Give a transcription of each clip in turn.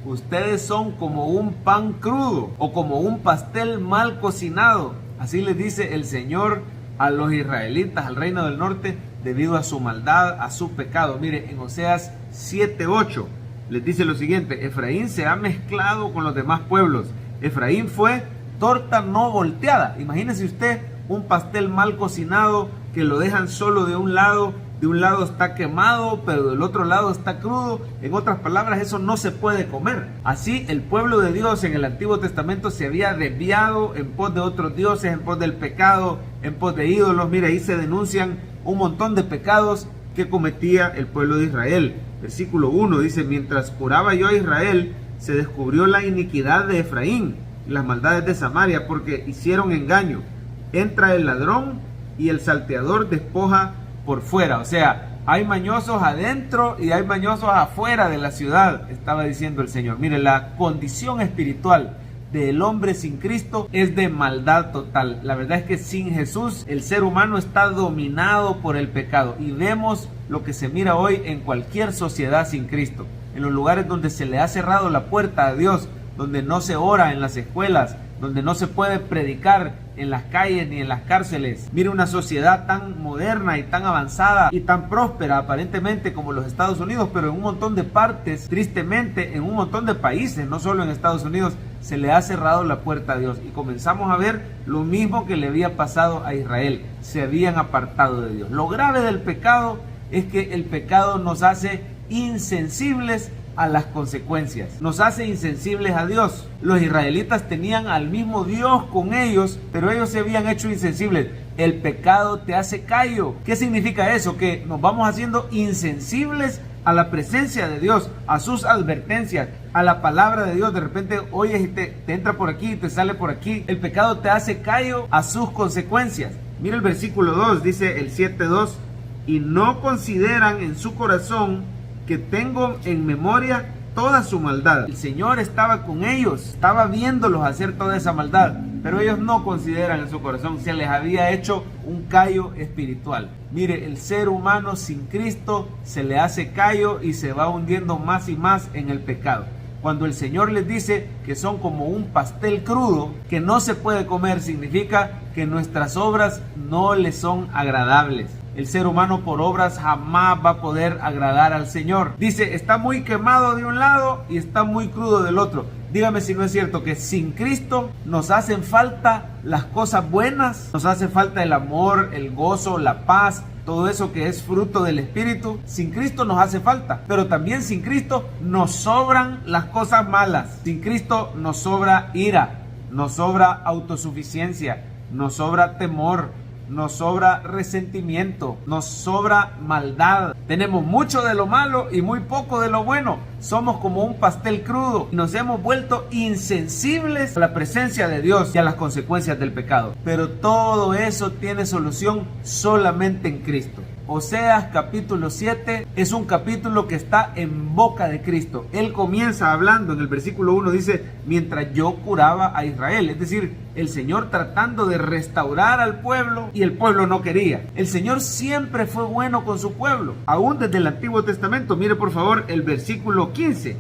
ustedes son como un pan crudo o como un pastel mal cocinado. Así les dice el Señor a los israelitas, al reino del norte, debido a su maldad, a su pecado. Mire, en Oseas 7:8 les dice lo siguiente: Efraín se ha mezclado con los demás pueblos. Efraín fue torta no volteada. Imagínese usted un pastel mal cocinado que lo dejan solo de un lado está quemado, pero del otro lado está crudo. En otras palabras, eso no se puede comer. Así el pueblo de Dios en el Antiguo Testamento se había desviado en pos de otros dioses, en pos del pecado, en pos de ídolos. Mire, ahí se denuncian un montón de pecados que cometía el pueblo de Israel. Versículo 1 dice: mientras curaba yo a Israel, se descubrió la iniquidad de Efraín y las maldades de Samaria, porque hicieron engaño. Entra el ladrón y el salteador despoja por fuera. O sea, hay mañosos adentro y hay mañosos afuera de la ciudad, estaba diciendo el Señor. Mire, la condición espiritual del hombre sin Cristo es de maldad total. La verdad es que sin Jesús el ser humano está dominado por el pecado, y vemos lo que se mira hoy en cualquier sociedad sin Cristo, en los lugares donde se le ha cerrado la puerta a Dios, donde no se ora en las escuelas, donde no se puede predicar en las calles ni en las cárceles. Mire, una sociedad tan moderna y tan avanzada y tan próspera aparentemente como los Estados Unidos, pero en un montón de partes, tristemente, en un montón de países, no solo en Estados Unidos, se le ha cerrado la puerta a Dios. Y comenzamos a ver lo mismo que le había pasado a Israel: se habían apartado de Dios. Lo grave del pecado es que el pecado nos hace insensibles a las consecuencias, nos hace insensibles a Dios. Los israelitas tenían al mismo Dios con ellos, pero ellos se habían hecho insensibles. El pecado te hace callo. ¿Qué significa eso? Que nos vamos haciendo insensibles a la presencia de Dios, a sus advertencias, a la palabra de Dios. De repente oyes y te entra por aquí y te sale por aquí. El pecado te hace callo a sus consecuencias. Mira el versículo 2, dice el 7:2: y no consideran en su corazón que tengo en memoria toda su maldad. El Señor estaba con ellos, estaba viéndolos hacer toda esa maldad, pero ellos no consideran en su corazón. Se les había hecho un callo espiritual. Mire, el ser humano sin Cristo se le hace callo y se va hundiendo más y más en el pecado. Cuando el Señor les dice que son como un pastel crudo que no se puede comer, significa que nuestras obras no le son agradables. El ser humano por obras jamás va a poder agradar al Señor. Dice, está muy quemado de un lado y está muy crudo del otro. Dígame si no es cierto que sin Cristo nos hacen falta las cosas buenas, nos hace falta el amor, el gozo, la paz, todo eso que es fruto del Espíritu. Sin Cristo nos hace falta, pero también sin Cristo nos sobran las cosas malas. Sin Cristo nos sobra ira, nos sobra autosuficiencia, nos sobra temor, nos sobra resentimiento, nos sobra maldad. Tenemos mucho de lo malo y muy poco de lo bueno. Somos como un pastel crudo y nos hemos vuelto insensibles a la presencia de Dios y a las consecuencias del pecado. Pero todo eso tiene solución solamente en Cristo. Oseas capítulo 7 es un capítulo que está en boca de Cristo. Él comienza hablando en el versículo 1, dice, mientras yo curaba a Israel. Es decir, el Señor tratando de restaurar al pueblo y el pueblo no quería. El Señor siempre fue bueno con su pueblo, aún desde el Antiguo Testamento. Mire por favor el versículo 15.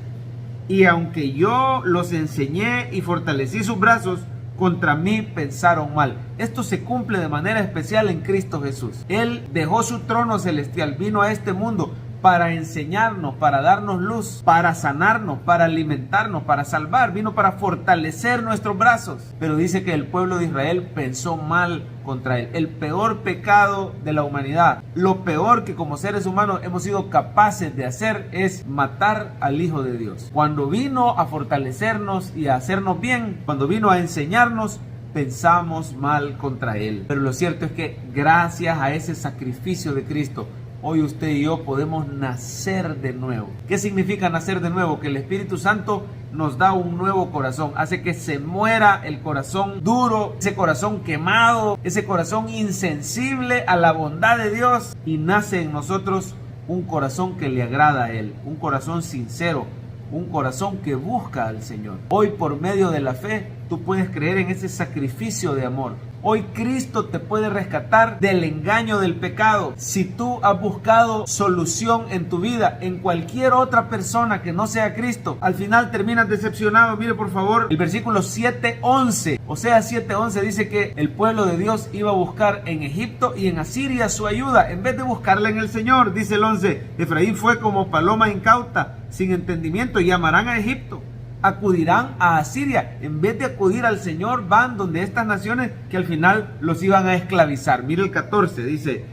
Y aunque yo los enseñé y fortalecí sus brazos, contra mí pensaron mal. Esto se cumple de manera especial en Cristo Jesús. Él dejó su trono celestial, vino a este mundo para enseñarnos, para darnos luz, para sanarnos, para alimentarnos, para salvar. Vino para fortalecer nuestros brazos. Pero dice que el pueblo de Israel pensó mal contra él. El peor pecado de la humanidad, lo peor que como seres humanos hemos sido capaces de hacer, es matar al Hijo de Dios. Cuando vino a fortalecernos y a hacernos bien, cuando vino a enseñarnos, pensamos mal contra él. Pero lo cierto es que gracias a ese sacrificio de Cristo, hoy usted y yo podemos nacer de nuevo. ¿Qué significa nacer de nuevo? Que el Espíritu Santo nos da un nuevo corazón, hace que se muera el corazón duro, ese corazón quemado, ese corazón insensible a la bondad de Dios, y nace en nosotros un corazón que le agrada a Él, un corazón sincero, un corazón que busca al Señor. Hoy, por medio de la fe, tú puedes creer en ese sacrificio de amor. Hoy Cristo te puede rescatar del engaño del pecado. Si tú has buscado solución en tu vida en cualquier otra persona que no sea Cristo, al final terminas decepcionado. Mire por favor el versículo 7:11. Oseas 7:11 dice que el pueblo de Dios iba a buscar en Egipto y en Asiria su ayuda en vez de buscarla en el Señor. Dice el 11, Efraín fue como paloma incauta, sin entendimiento, y amarán a Egipto. Acudirán a Asiria, en vez de acudir al Señor, van donde estas naciones que al final los iban a esclavizar. Mire el 14, dice,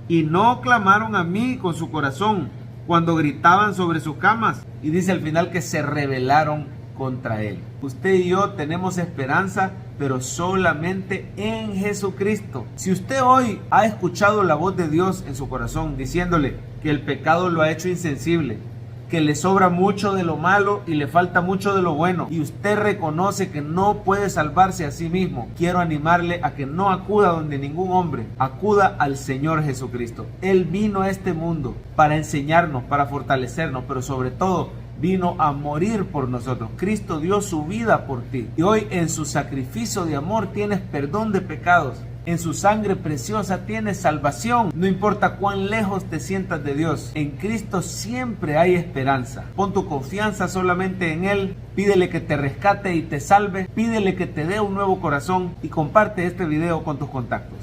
y no clamaron a mí con su corazón cuando gritaban sobre sus camas. Y dice al final que se rebelaron contra él. Usted y yo tenemos esperanza, pero solamente en Jesucristo. Si usted hoy ha escuchado la voz de Dios en su corazón diciéndole que el pecado lo ha hecho insensible, que le sobra mucho de lo malo y le falta mucho de lo bueno, y usted reconoce que no puede salvarse a sí mismo, quiero animarle a que no acuda donde ningún hombre, acuda al Señor Jesucristo. Él vino a este mundo para enseñarnos, para fortalecernos, pero sobre todo vino a morir por nosotros. Cristo dio su vida por ti, y hoy en su sacrificio de amor tienes perdón de pecados. En su sangre preciosa tienes salvación. No importa cuán lejos te sientas de Dios, en Cristo siempre hay esperanza. Pon tu confianza solamente en Él. Pídele que te rescate y te salve. Pídele que te dé un nuevo corazón y comparte este video con tus contactos.